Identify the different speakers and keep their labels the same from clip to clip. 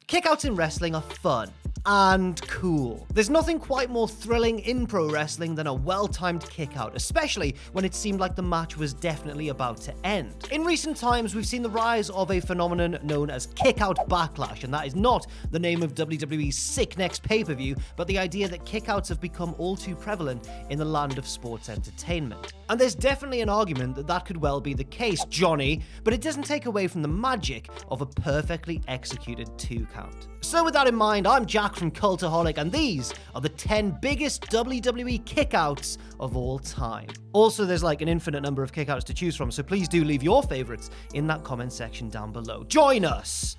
Speaker 1: Kickouts in wrestling are fun and cool. There's nothing quite more thrilling in pro wrestling than a well-timed kickout, especially when it seemed like the match was definitely about to end. In recent times, we've seen the rise of a phenomenon known as kickout backlash, and that is not the name of WWE's sick next pay-per-view, but the idea that kickouts have become all too prevalent in the land of sports entertainment. And there's definitely an argument that that could well be the case, Johnny, but it doesn't take away from the magic of a perfectly executed 2 count. So with that in mind, I'm Jack from Cultaholic, and these are the 10 biggest WWE kickouts of all time. Also, there's like an infinite number of kickouts to choose from, so please do leave your favorites in that comment section down below. Join us!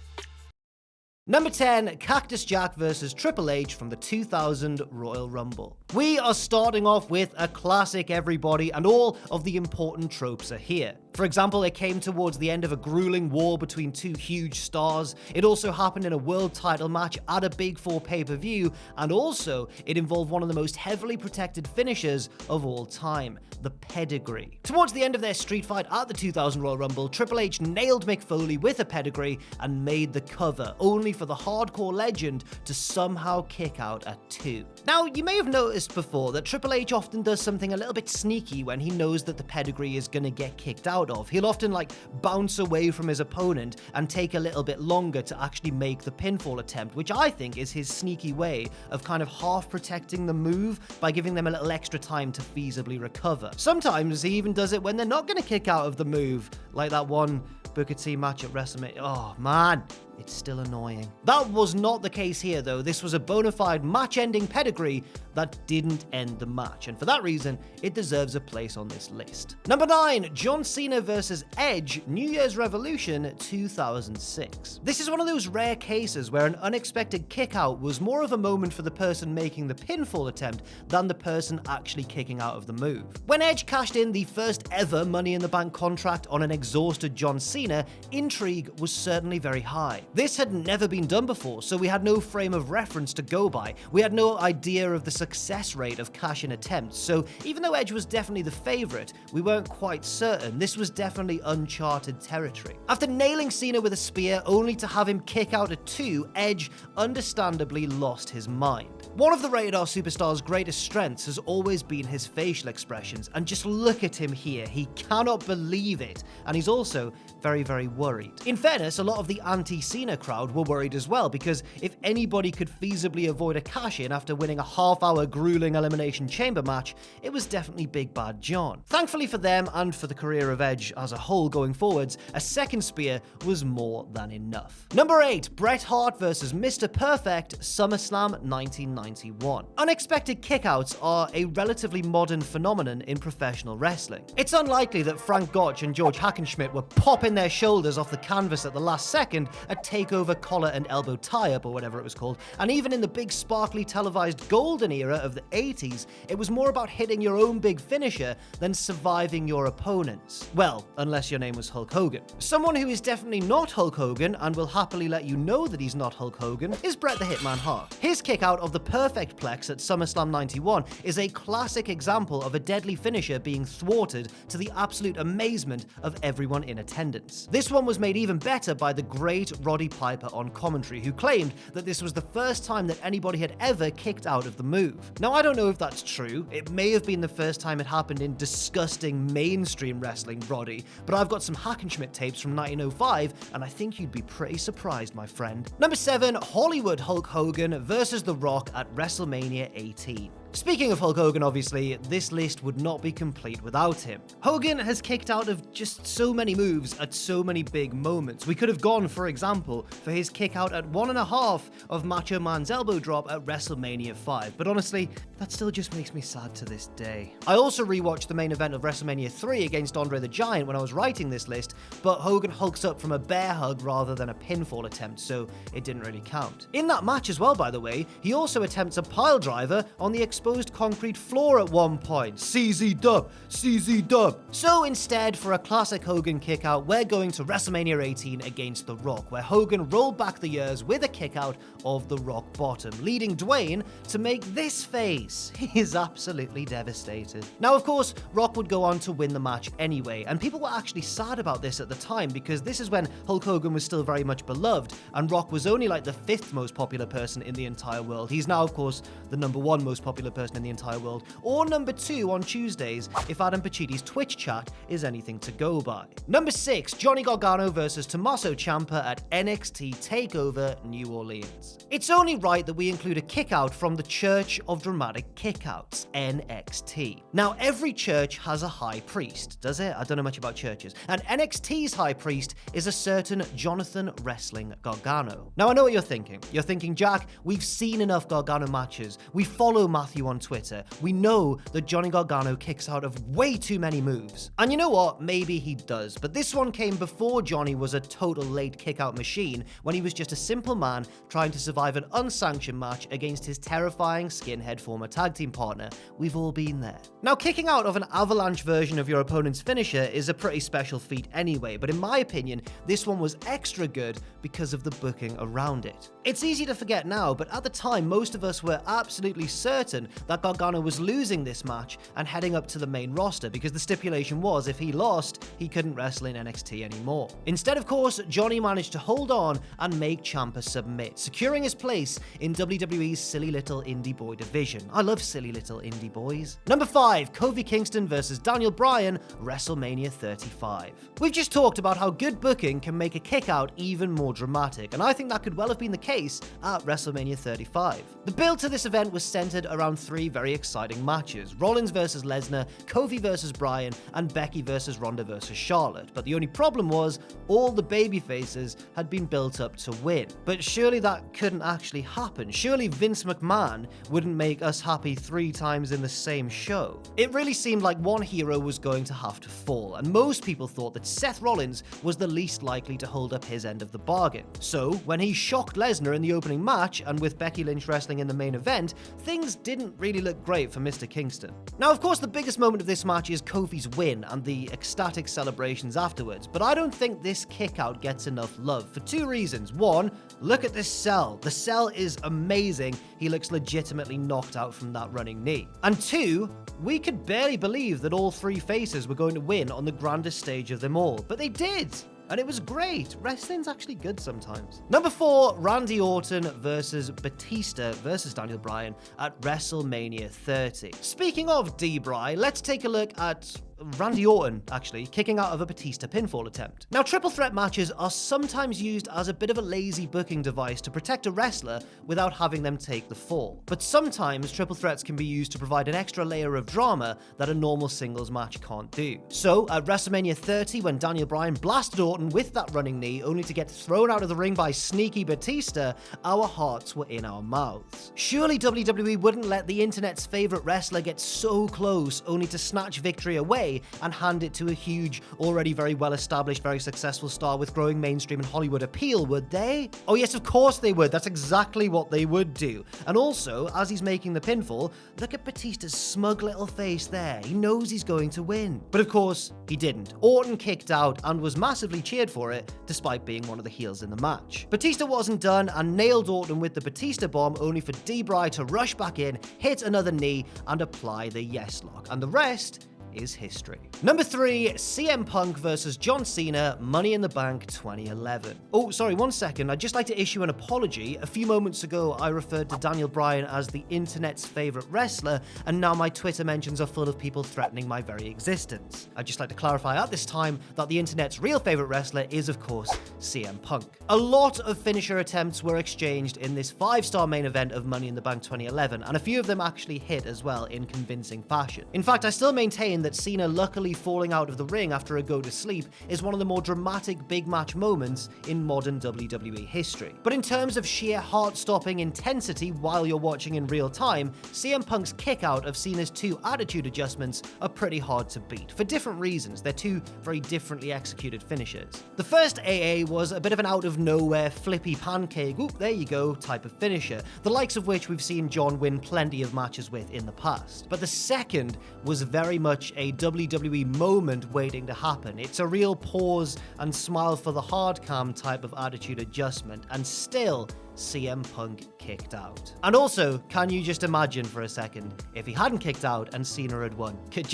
Speaker 1: Number 10, Cactus Jack versus Triple H from the 2000 Royal Rumble. We are starting off with a classic, everybody, and all of the important tropes are here. For example, it came towards the end of a grueling war between 2 huge stars. It also happened in a world title match at a Big 4 pay-per-view, and also it involved one of the most heavily protected finishers of all time, the pedigree. Towards the end of their street fight at the 2000 Royal Rumble, Triple H nailed Mick Foley with a pedigree and made the cover, only for the hardcore legend to somehow kick out at 2. Now, you may have noticed before that Triple H often does something a little bit sneaky when he knows that the pedigree is gonna get kicked out of. He'll often bounce away from his opponent and take a little bit longer to actually make the pinfall attempt, which I think is his sneaky way of kind of half protecting the move by giving them a little extra time to feasibly recover. Sometimes he even does it when they're not gonna kick out of the move, like that one Booker T match at WrestleMania. Oh man, it's still annoying. That was not the case here though. This was a bona fide match-ending pedigree that didn't end the match, and for that reason, it deserves a place on this list. Number 9, John Cena versus Edge, New Year's Revolution 2006. This is one of those rare cases where an unexpected kick-out was more of a moment for the person making the pinfall attempt than the person actually kicking out of the move. When Edge cashed in the first ever Money in the Bank contract on an exhausted John Cena, intrigue was certainly very high. This had never been done before, so we had no frame of reference to go by. We had no idea of the success rate of cash-in attempts, so even though Edge was definitely the favorite, we weren't quite certain. This was definitely uncharted territory. After nailing Cena with a spear only to have him kick out at 2, Edge understandably lost his mind. One of the Rated R superstar's greatest strengths has always been his facial expressions, and just look at him here. He cannot believe it, and he's also very, very worried. In fairness, a lot of the anti-Cena crowd were worried as well, because if anybody could feasibly avoid a cash-in after winning a half-hour grueling Elimination Chamber match, it was definitely Big Bad John. Thankfully for them, and for the career of Edge as a whole going forwards, a second spear was more than enough. Number 8, Bret Hart versus MR.PERFECT, SummerSlam 1991. Unexpected kickouts are a relatively modern phenomenon in professional wrestling. It's unlikely that Frank Gotch and George Hackenschmidt were popping their shoulders off the canvas at the last second at TakeOver collar and elbow tie-up, or whatever it was called, and even in the big sparkly televised golden era of the 80s, it was more about hitting your own big finisher than surviving your opponents. Well, unless your name was Hulk Hogan. Someone who is definitely not Hulk Hogan, and will happily let you know that he's not Hulk Hogan, is Bret the Hitman Hart. His kick out of the Perfect Plex at SummerSlam 91 is a classic example of a deadly finisher being thwarted to the absolute amazement of everyone in attendance. This one was made even better by the great Roddy Piper on commentary, who claimed that this was the first time that anybody had ever kicked out of the move. Now, I don't know if that's true. It may have been the first time it happened in disgusting mainstream wrestling, Roddy, but I've got some Hackenschmidt tapes from 1905, and I think you'd be pretty surprised, my friend. Number 7, Hollywood Hulk Hogan versus The Rock at WrestleMania 18. Speaking of Hulk Hogan, obviously, this list would not be complete without him. Hogan has kicked out of just so many moves at so many big moments. We could have gone, for example, for his kick out at 1.5 of Macho Man's elbow drop at WrestleMania 5, but honestly, that still just makes me sad to this day. I also rewatched the main event of WrestleMania 3 against Andre the Giant when I was writing this list, but Hogan hulks up from a bear hug rather than a pinfall attempt, so it didn't really count. In that match as well, by the way, he also attempts a pile driver on the exposed concrete floor at one point. CZ dub, CZ dub. So instead, for a classic Hogan kickout, we're going to WrestleMania 18 against The Rock, where Hogan rolled back the years with a kickout of the rock bottom, leading Dwayne to make this face. He is absolutely devastated. Now, of course, Rock would go on to win the match anyway, and people were actually sad about this at the time because this is when Hulk Hogan was still very much beloved, and Rock was only like the 5th most popular person in the entire world. He's now, of course, the #1 most popular person in the entire world, or #2 on Tuesdays if Adam Paciotti's Twitch chat is anything to go by. Number 6, Johnny Gargano versus Tommaso Ciampa at NXT TakeOver New Orleans. It's only right that we include a kickout from the Church of Dramatic Kickouts, NXT. Now, every church has a high priest, does it? I don't know much about churches. And NXT's high priest is a certain Jonathan Wrestling Gargano. Now, I know what you're thinking. You're thinking, Jack, we've seen enough Gargano matches. We follow Matthew on Twitter. We know that Johnny Gargano kicks out of way too many moves. And you know what? Maybe he does. But this one came before Johnny was a total late kickout machine, when he was just a simple man trying to survive an unsanctioned match against his terrifying skinhead former tag team partner. We've all been there. Now, kicking out of an avalanche version of your opponent's finisher is a pretty special feat anyway, but in my opinion, this one was extra good because of the booking around it. It's easy to forget now, but at the time, most of us were absolutely certain that Gargano was losing this match and heading up to the main roster, because the stipulation was if he lost, he couldn't wrestle in NXT anymore. Instead, of course, Johnny managed to hold on and make Ciampa submit, securing his place in WWE's silly little indie boy division. I love silly little indie boys. Number 5, Kofi Kingston versus Daniel Bryan, WrestleMania 35. We've just talked about how good booking can make a kickout even more dramatic, and I think that could well have been the case at WrestleMania 35. The build to this event was centered around 3 very exciting matches: Rollins versus Lesnar, Kofi versus Bryan, and Becky versus Ronda versus Charlotte. But the only problem was all the babyfaces had been built up to win. But surely that couldn't actually happen. Surely Vince McMahon wouldn't make us happy 3 times in the same show. It really seemed like one hero was going to have to fall, and most people thought that Seth Rollins was the least likely to hold up his end of the bargain. So when he shocked Lesnar in the opening match, and with Becky Lynch wrestling in the main event, things didn't really look great for Mr. Kingston. Now, of course, the biggest moment of this match is Kofi's win and the ecstatic celebrations afterwards, but I don't think this kickout gets enough love for 2 reasons. 1, look at this sell. The sell is amazing. He looks legitimately knocked out from that running knee. And 2, we could barely believe that all 3 faces were going to win on the grandest stage of them all, but they did. And it was great. Wrestling's actually good sometimes. Number 4, Randy Orton versus Batista versus Daniel Bryan at WrestleMania 30. Speaking of D-Bry, let's take a look at Randy Orton, actually, kicking out of a Batista pinfall attempt. Now, triple threat matches are sometimes used as a bit of a lazy booking device to protect a wrestler without having them take the fall. But sometimes triple threats can be used to provide an extra layer of drama that a normal singles match can't do. So, at WrestleMania 30, when Daniel Bryan blasted Orton with that running knee, only to get thrown out of the ring by sneaky Batista, our hearts were in our mouths. Surely WWE wouldn't let the internet's favorite wrestler get so close only to snatch victory away and hand it to a huge, already very well-established, very successful star with growing mainstream and Hollywood appeal, would they? Oh yes, of course they would. That's exactly what they would do. And also, as he's making the pinfall, look at Batista's smug little face there. He knows he's going to win. But of course, he didn't. Orton kicked out and was massively cheered for it, despite being one of the heels in the match. Batista wasn't done and nailed Orton with the Batista bomb, only for D-Bry to rush back in, hit another knee, and apply the yes lock. And the rest is history. Number 3, CM Punk versus John Cena, Money in the Bank 2011. Oh, sorry, one second. I'd just like to issue an apology. A few moments ago, I referred to Daniel Bryan as the internet's favorite wrestler, and now my Twitter mentions are full of people threatening my very existence. I'd just like to clarify at this time that the internet's real favorite wrestler is, of course, CM Punk. A lot of finisher attempts were exchanged in this 5-star main event of Money in the Bank 2011, and a few of them actually hit as well in convincing fashion. In fact, I still maintain that that Cena luckily falling out of the ring after a go to sleep is one of the more dramatic big match moments in modern WWE history. But in terms of sheer heart-stopping intensity while you're watching in real time, CM Punk's kick-out of Cena's 2 attitude adjustments are pretty hard to beat, for different reasons. They're 2 very differently executed finishes. The first AA was a bit of an out-of-nowhere flippy pancake, oop, there you go, type of finisher, the likes of which we've seen John win plenty of matches with in the past. But the second was very much a WWE moment waiting to happen. It's a real pause and smile for the hard cam type of attitude adjustment, and still CM Punk kicked out. And also, can you just imagine for a second if he hadn't kicked out and Cena had won? Can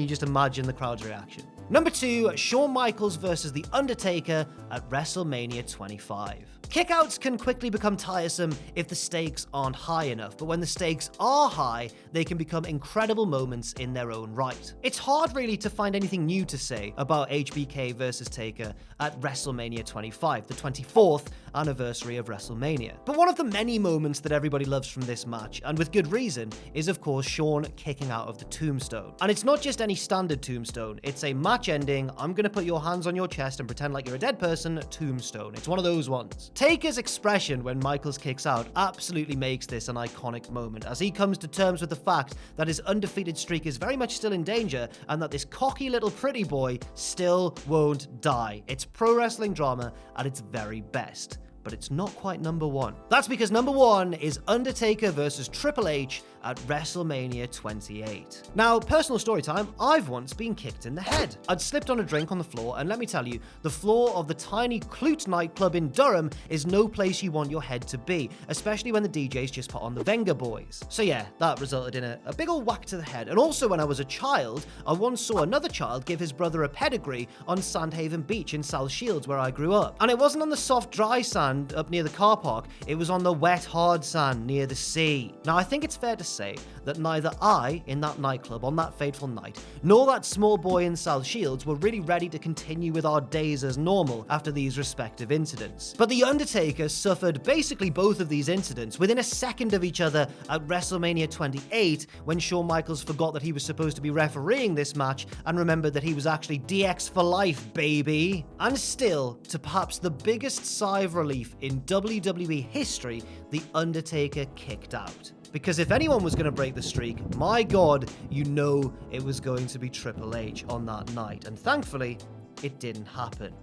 Speaker 1: you just imagine the crowd's reaction? Number 2, Shawn Michaels versus The Undertaker at WrestleMania 25. Kickouts can quickly become tiresome if the stakes aren't high enough, but when the stakes are high, they can become incredible moments in their own right. It's hard really to find anything new to say about HBK versus Taker at WrestleMania 25, the 24th anniversary of WrestleMania. But one of the many moments that everybody loves from this match, and with good reason, is of course Shawn kicking out of the tombstone. And it's not just any standard tombstone, it's a match-ending, I'm gonna put your hands on your chest and pretend like you're a dead person tombstone. It's one of those ones. Taker's expression when Michaels kicks out absolutely makes this an iconic moment, as he comes to terms with the fact that his undefeated streak is very much still in danger, and that this cocky little pretty boy still won't die. It's pro wrestling drama at its very best. But it's not quite number 1. That's because number 1 is Undertaker versus Triple H at WrestleMania 28. Now, personal story time, I've once been kicked in the head. I'd slipped on a drink on the floor, and let me tell you, the floor of the tiny Clute nightclub in Durham is no place you want your head to be, especially when the DJs just put on the Venga Boys. So yeah, that resulted in a big ol' whack to the head. And also when I was a child, I once saw another child give his brother a pedigree on Sandhaven Beach in South Shields, where I grew up. And it wasn't on the soft, dry sand up near the car park, it was on the wet, hard sand near the sea. Now, I think it's fair to say that neither I, in that nightclub on that fateful night, nor that small boy in South Shields were really ready to continue with our days as normal after these respective incidents. But The Undertaker suffered basically both of these incidents within a second of each other at WrestleMania 28, when Shawn Michaels forgot that he was supposed to be refereeing this match and remembered that he was actually DX for life, baby. And still, to perhaps the biggest sigh of relief in WWE history, The Undertaker kicked out. Because if anyone was going to break the streak, my god, you know it was going to be Triple H on that night. And thankfully, it didn't happen.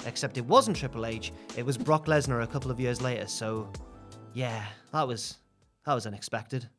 Speaker 1: Except it wasn't Triple H, it was Brock Lesnar a couple of years later, so yeah, that was unexpected.